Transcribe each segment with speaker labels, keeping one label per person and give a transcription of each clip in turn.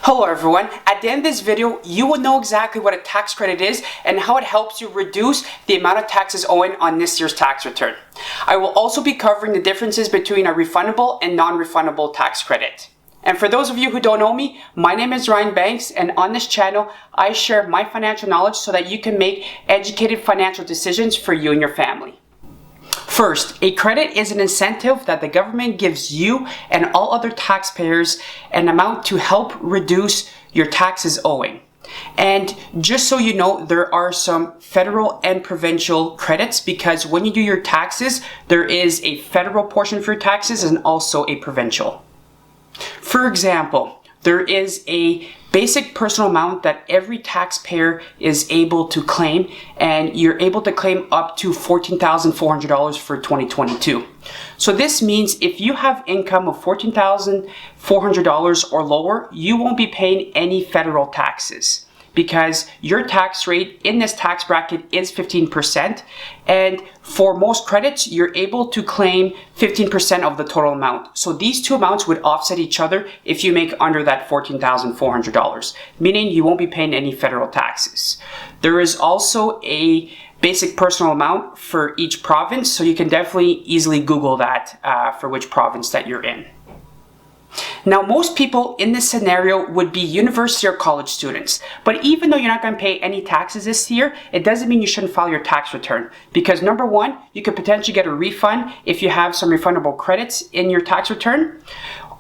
Speaker 1: Hello everyone, at the end of this video, you will know exactly what a tax credit is and how it helps you reduce the amount of taxes owing on this year's tax return. I will also be covering the differences between a refundable and non-refundable tax credit. And for those of you who don't know me, my name is Ryan Banks, and on this channel, I share my financial knowledge so that you can make educated financial decisions for you and your family. First, a credit is an incentive that the government gives you and all other taxpayers an amount to help reduce your taxes owing. And just so you know, there are some federal and provincial credits because when you do your taxes, there is a federal portion for your taxes and also a provincial. For example, there is a basic personal amount that every taxpayer is able to claim, and you're able to claim up to $14,400 for 2022. So this means if you have income of $14,400 or lower, you won't be paying any federal taxes because your tax rate in this tax bracket is 15%. And for most credits, you're able to claim 15% of the total amount. So these two amounts would offset each other if you make under that $14,400, meaning you won't be paying any federal taxes. There is also a basic personal amount for each province, so you can definitely easily Google that for which province that you're in. Now, most people in this scenario would be university or college students, but even though you're not going to pay any taxes this year, it doesn't mean you shouldn't file your tax return because number one, you could potentially get a refund if you have some refundable credits in your tax return.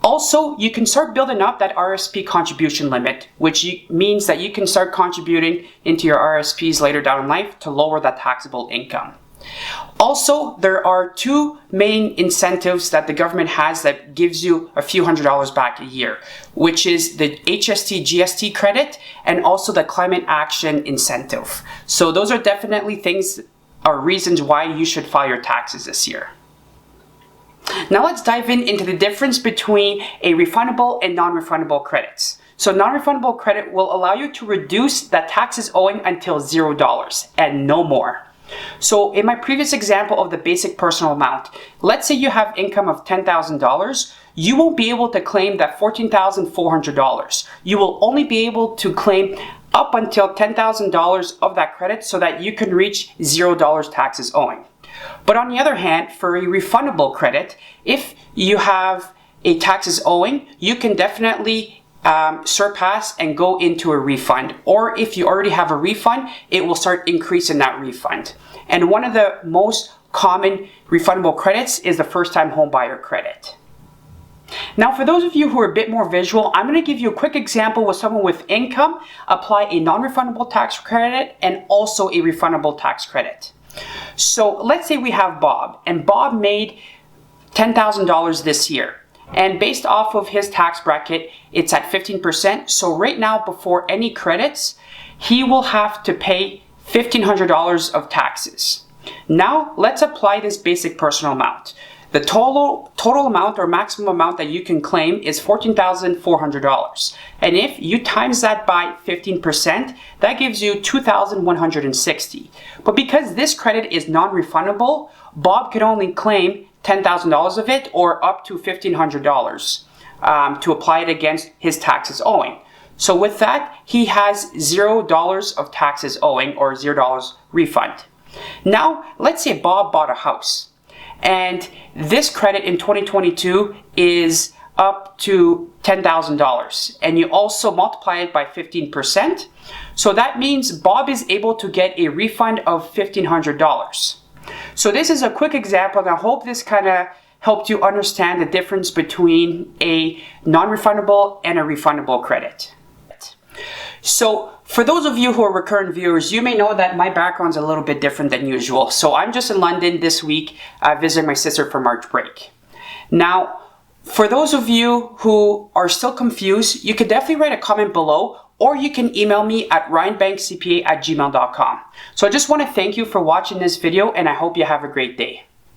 Speaker 1: Also, you can start building up that RSP contribution limit, which means that you can start contributing into your RSPs later down in life to lower that taxable income. Also, there are two main incentives that the government has that gives you a few $100s back a year, which is the HST GST credit and also the climate action incentive. So those are definitely things or reasons why you should file your taxes this year. Now let's dive into the difference between a refundable and non-refundable credits. So non-refundable credit will allow you to reduce that taxes owing until $0 and no more. So in my previous example of the basic personal amount, let's say you have income of $10,000, you won't be able to claim that $14,400. You will only be able to claim up until $10,000 of that credit so that you can reach $0 taxes owing. But on the other hand, for a refundable credit, if you have a taxes owing, you can definitely surpass and go into a refund, or if you already have a refund, it will start increasing that refund. And one of the most common refundable credits is the first-time home buyer credit. Now, for those of you who are a bit more visual, I'm going to give you a quick example with someone with income, apply a non-refundable tax credit and also a refundable tax credit. So let's say we have Bob, and Bob made $10,000 this year. And based off of his tax bracket, it's at 15%. So right now, before any credits, he will have to pay $1,500 of taxes. Now, let's apply this basic personal amount. The total amount or maximum amount that you can claim is $14,400. And if you times that by 15%, that gives you $2,160. But because this credit is non-refundable, Bob could only claim $10,000 of it or up to $1,500 to apply it against his taxes owing. So with that, he has $0 of taxes owing or $0 refund. Now, let's say Bob bought a house and this credit in 2022 is up to $10,000 and you also multiply it by 15%. So that means Bob is able to get a refund of $1,500. So this is a quick example, and I hope this kind of helped you understand the difference between a non-refundable and a refundable credit. So for those of you who are recurrent viewers, you may know that my background's a little bit different than usual. So I'm just in London this week visiting my sister for March break. Now, for those of you who are still confused, you could definitely write a comment below, or you can email me at ryanbankscpa@gmail.com. So I just want to thank you for watching this video, and I hope you have a great day.